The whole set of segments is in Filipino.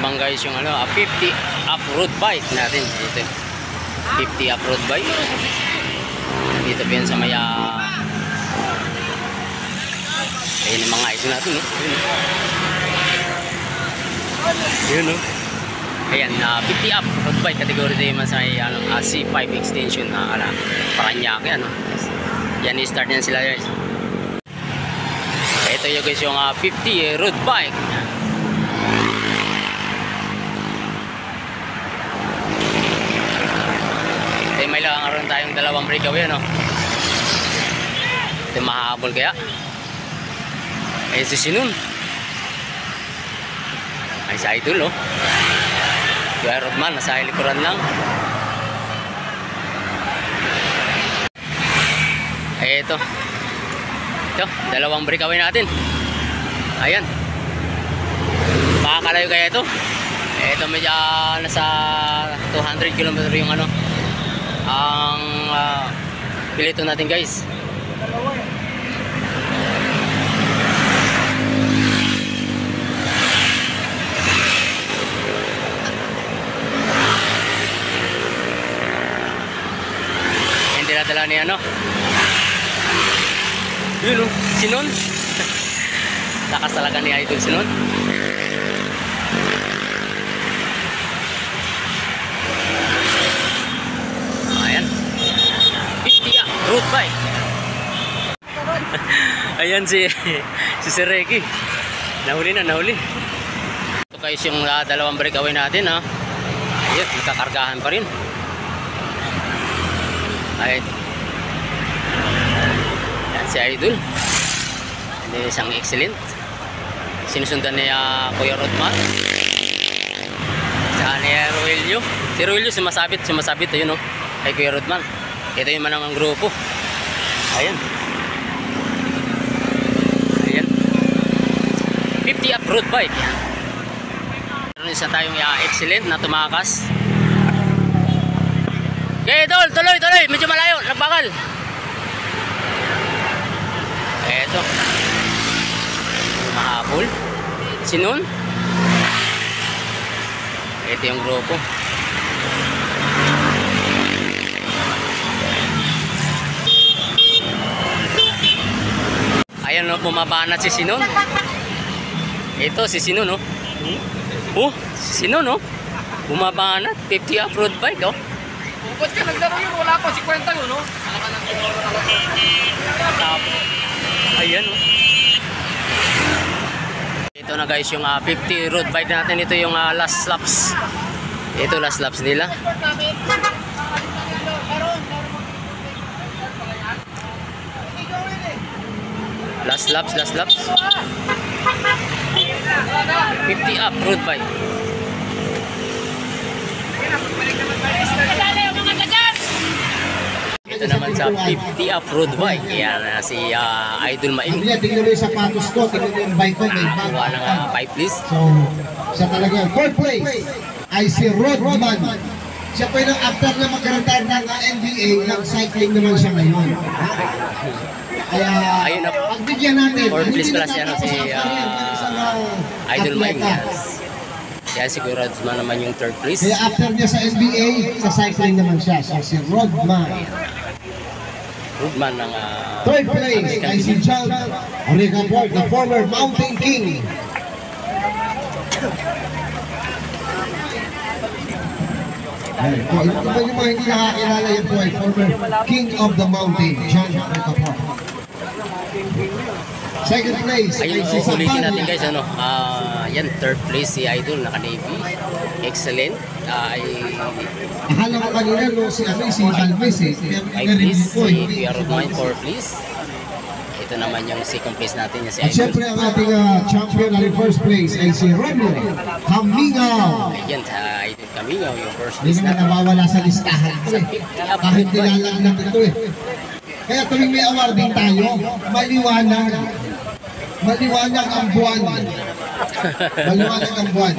naman guys yung 50 off-road bike natin. Ito 50 off-road bike. Dito pa yan sa maya. Ayun yung mga idol natin. Yun o. Ayan, 50 off-road bike. Kategory din man sa C5 extension na Paranaque. Yan, i-start yan sila guys. Ito yung guys yung 50 road bike. May lang tayong dalawang breakaway ito mahabol kaya si Sinun ay si Idol yung Rodman nasa likuran lang. Ito dalawang breakaway natin. Ayan, makakalayo kaya ito. Ito medyo nasa 200 km yung ang pilito natin guys. Hindi nadala ni yun Sinun. Lakas talaga ni Idol Sinun. Road bike. Ayan si Sir Ricky. Nahuli. Ito guys yung dalawang breakaway natin Ayun, nagkakargahan pa rin. Ayun. Yan si Idol. Yan isang excellent. Sinusundan niya Kuya Rodman. Saan niya Roelio. Si Roelio sumasabit ayun kay Kuya Rodman. Ito yung manang grupo. Ayan. 50 off-road bike. Meron isa tayong excellent na tumakas. Okay, tuloy. Medyo malayo. Nagbagal. Ito. Mahabol. Sinun. Ito yung grupo. Ayan bumaba na si Sinun. Ito si Sinun si Sinun bumaba na 50 off-road bike Ba't ka naglaro yun? Wala pa 50 yun Ayan Ito na guys yung 50 road bike natin. Ito yung last laps. Ito last laps nila. Last laps 50 up road bike. Ito naman sa 50 up road bike. Yan si Idol Maing. Tingnan mo yung sapatos ko, tingnan mo yung bike ko, may bag. Kuha ng 5 please. So, siya talaga. 4th place ay si Rodman. Siya po yung after na magkaroon ng NBA, nag-cycling naman siya ngayon. Kaya, ayun pagbigyan natin. 4th place pala siya si Idol Maing. Yan siguro naman yung 3rd place. Kaya after niya sa NBA, sa cycling naman siya. So si Rodman. Rodman ng 3rd place ay si John Ricaport, the former Mountain King. Kung yung mga hindi nakakilala yan po ay former King of the Mountain, John Ricaport. 2nd place ay si ulitin Sabana. natin guys yan 3rd place si Idol naka-navy. Excellent. Akala ko kanina si Galvez Ay please si Kuya Rodman 4th place. Ito naman yung 2nd place natin si At Idol. syempre ang ating champion na 1st place ay si Romeo Camingaw. Ayan sa Idol Camingaw yung 1st Hindi place naman natin. nawawala sa listahan ko kahit nilalagnan ito Kaya tuwing may awarding tayo, maliwanag ang buwan. Maliwanag ang buwan.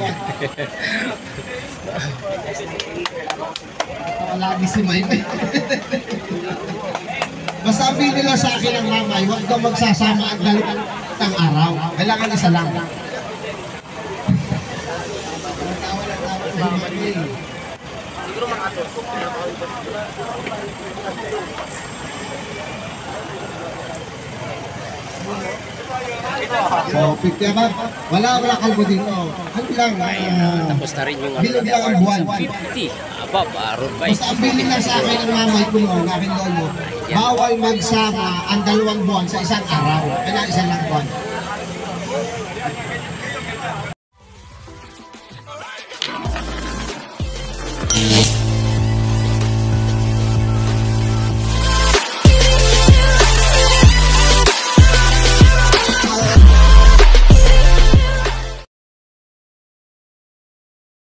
Lagi si Mike. Masabi nila sa akin ang mamay, huwag kang magsasama ang galit ng araw. Kailangan isa lang. Siguro mga atos. So, 50 above. Wala kalbo dito. Ano lang, Tapos na rin yung bilog lang ang buwan. 50 above, road bike. Basta ang bilin lang sa akin ng mamay ko noon, aking lolo, bawal magsama ang 2 buwan sa isang araw. Kaya isang lang buwan.